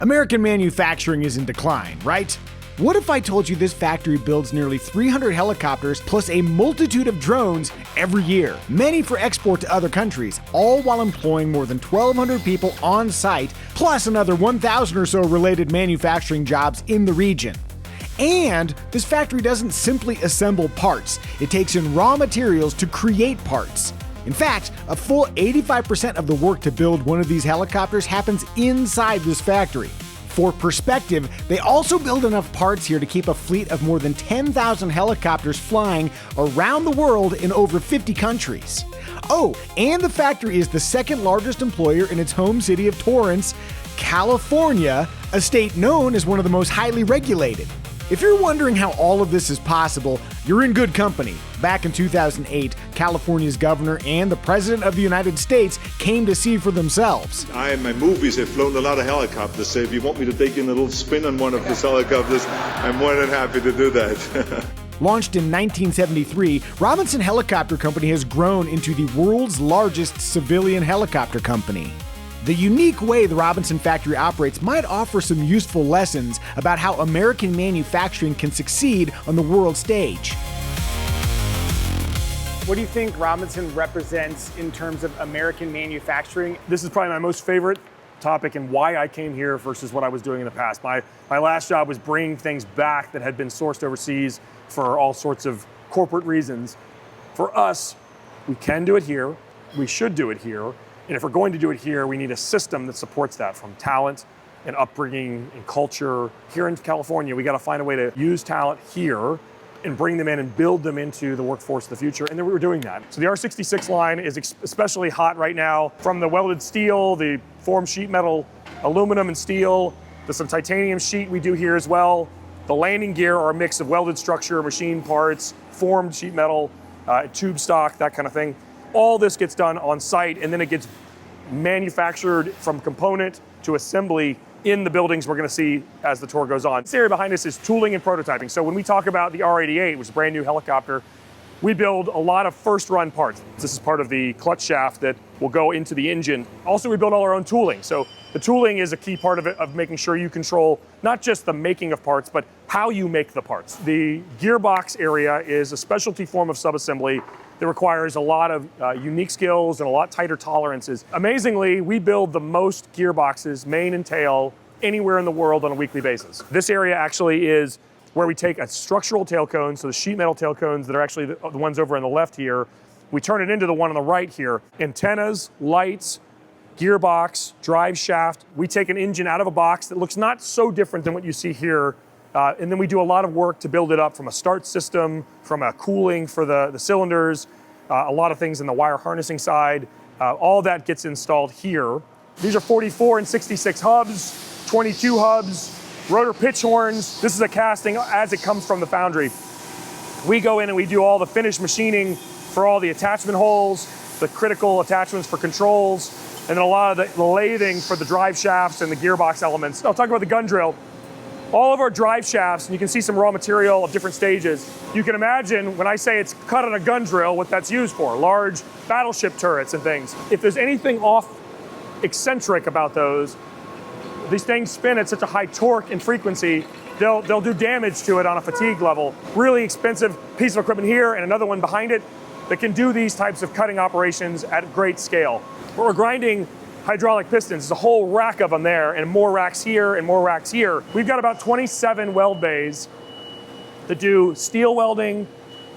American manufacturing is in decline, right? What if I told you this factory builds nearly 300 helicopters plus a multitude of drones every year, many for export to other countries, all while employing more than 1,200 people on site, plus another 1,000 or so related manufacturing jobs in the region. And this factory doesn't simply assemble parts, it takes in raw materials to create parts. In fact, a full 85% of the work to build one of these helicopters happens inside this factory. For perspective, they also build enough parts here to keep a fleet of more than 10,000 helicopters flying around the world in over 50 countries. Oh, and the factory is the second largest employer in its home city of Torrance, California, a state known as one of the most highly regulated. If you're wondering how all of this is possible, you're in good company. Back in 2008, California's governor and the President of the United States came to see for themselves. I, in my movies, have flown a lot of helicopters, so if you want me to take in a little spin on one of these helicopters, I'm more than happy to do that. Launched in 1973, Robinson Helicopter Company has grown into the world's largest civilian helicopter company. The unique way the Robinson factory operates might offer some useful lessons about how American manufacturing can succeed on the world stage. What do you think Robinson represents in terms of American manufacturing? This is probably my most favorite topic and why I came here versus what I was doing in the past. My last job was bringing things back that had been sourced overseas for all sorts of corporate reasons. For us, we can do it here, we should do it here, and if we're going to do it here, we need a system that supports that, from talent and upbringing and culture. Here in California, we got to find a way to use talent here and bring them in and build them into the workforce of the future, and then we were doing that. So the R66 line is especially hot right now, from the welded steel, the formed sheet metal, aluminum and steel, there's some titanium sheet we do here as well. The landing gear are a mix of welded structure, machine parts, formed sheet metal, tube stock, that kind of thing. All this gets done on site, and then it gets manufactured from component to assembly in the buildings we're going to see as the tour goes on. This area behind us is tooling and prototyping. So when we talk about the R-88, which is a brand new helicopter, we build a lot of first run parts. This is part of the clutch shaft that will go into the engine. Also, we build all our own tooling. So the tooling is a key part of it, of making sure you control not just the making of parts, but how you make the parts. The gearbox area is a specialty form of subassembly that requires a lot of unique skills and a lot tighter tolerances. Amazingly, we build the most gearboxes, main and tail, anywhere in the world on a weekly basis. This area actually is where we take a structural tailcone, so the sheet metal tailcones that are actually the ones over on the left here, we turn it into the one on the right here. Antennas, lights, gearbox, drive shaft. We take an engine out of a box that looks not so different than what you see here, and then we do a lot of work to build it up, from a start system, from a cooling for the cylinders, a lot of things in the wire harnessing side. All that gets installed here. These are 44 and 66 hubs, 22 hubs, rotor pitch horns. This is a casting as it comes from the foundry. We go in and we do all the finished machining for all the attachment holes, the critical attachments for controls, and then a lot of the lathing for the drive shafts and the gearbox elements. I'll talk about the gun drill. All of our drive shafts, and you can see some raw material of different stages. You can imagine when I say it's cut on a gun drill, what that's used for, large battleship turrets and things. If there's anything off eccentric about those, these things spin at such a high torque and frequency, they'll do damage to it on a fatigue level. Really expensive piece of equipment here and another one behind it that can do these types of cutting operations at great scale. We're grinding hydraulic pistons. There's a whole rack of them there, and more racks here and more racks here. We've got about 27 weld bays that do steel welding,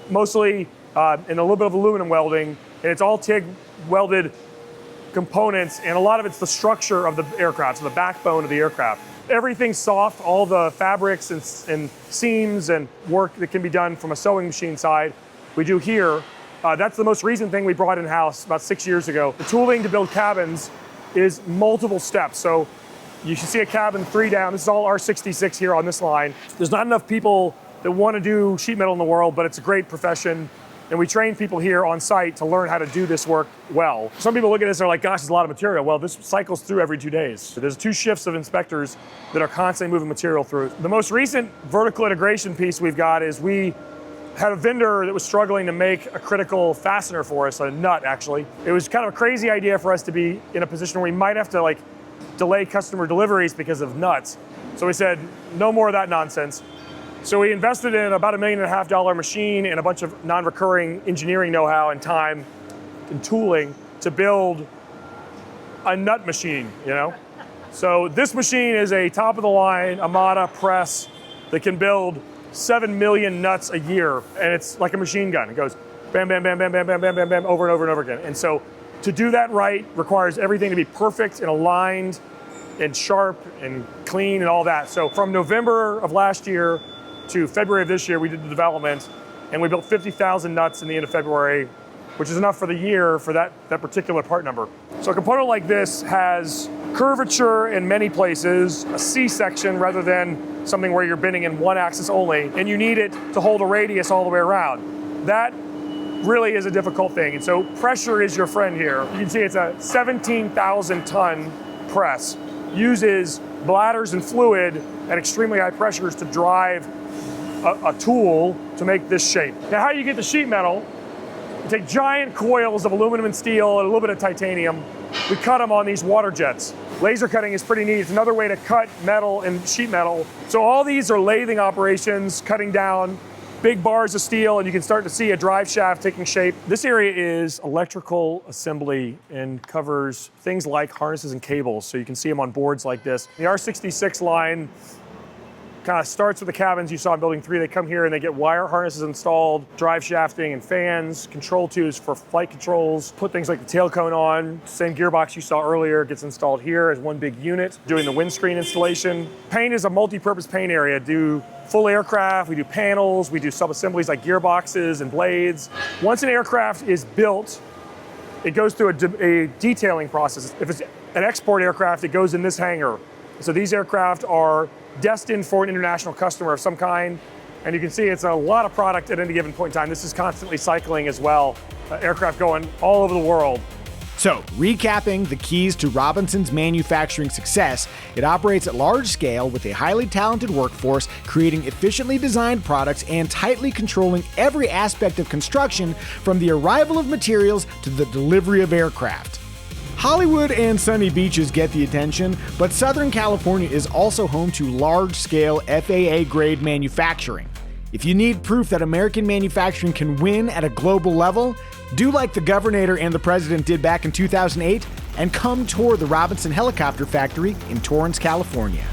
mostly, and a little bit of aluminum welding, and it's all TIG welded components, and a lot of it's the structure of the aircraft, so the backbone of the aircraft. Everything's soft, all the fabrics and seams and work that can be done from a sewing machine side, we do here. That's the most recent thing we brought in-house about 6 years ago. The tooling to build cabins is multiple steps. So you should see a cabin 3 down. This is all R66 here on this line. There's not enough people that want to do sheet metal in the world, but it's a great profession. And we train people here on site to learn how to do this work well. Some people look at this and are like, gosh, there's a lot of material. Well, this cycles through every 2 days. So there's 2 shifts of inspectors that are constantly moving material through. The most recent vertical integration piece we've got is we had a vendor that was struggling to make a critical fastener for us, a nut actually. It was kind of a crazy idea for us to be in a position where we might have to delay customer deliveries because of nuts. So we said, no more of that nonsense. So we invested in about $1.5 million machine and a bunch of non-recurring engineering know-how and time and tooling to build a nut machine, you know? So this machine is a top-of-the-line Amada press that can build 7 million nuts a year, and it's like a machine gun. It goes bam, bam, bam, bam, bam, bam, bam, bam, bam, over and over and over again. And so to do that right requires everything to be perfect and aligned and sharp and clean and all that. So from November of last year to February of this year, we did the development, and we built 50,000 nuts in the end of February, which is enough for the year for that particular part number. So a component like this has curvature in many places, a C-section rather than something where you're bending in one axis only, and you need it to hold a radius all the way around. That really is a difficult thing, and so pressure is your friend here. You can see it's a 17,000 ton press, uses bladders and fluid at extremely high pressures to drive a tool to make this shape. Now how you get the sheet metal, you take giant coils of aluminum and steel and a little bit of titanium, we cut them on these water jets. Laser cutting is pretty neat. It's another way to cut metal and sheet metal. So all these are lathing operations, cutting down big bars of steel, and you can start to see a drive shaft taking shape. This area is electrical assembly and covers things like harnesses and cables, so you can see them on boards like this. The R66 line kind of starts with the cabins you saw in Building 3. They come here and they get wire harnesses installed, drive shafting and fans, control tubes for flight controls, put things like the tail cone on. Same gearbox you saw earlier gets installed here as one big unit, doing the windscreen installation. Paint is a multi-purpose paint area. Do full aircraft, we do panels, we do sub-assemblies like gearboxes and blades. Once an aircraft is built, it goes through a detailing process. If it's an export aircraft, it goes in this hangar. So these aircraft are destined for an international customer of some kind. And you can see it's a lot of product at any given point in time. This is constantly cycling as well. Aircraft going all over the world. So, recapping the keys to Robinson's manufacturing success, it operates at large scale with a highly talented workforce, creating efficiently designed products and tightly controlling every aspect of construction from the arrival of materials to the delivery of aircraft. Hollywood and sunny beaches get the attention, but Southern California is also home to large-scale FAA-grade manufacturing. If you need proof that American manufacturing can win at a global level, do like the Governor and the President did back in 2008 and come tour the Robinson Helicopter Factory in Torrance, California.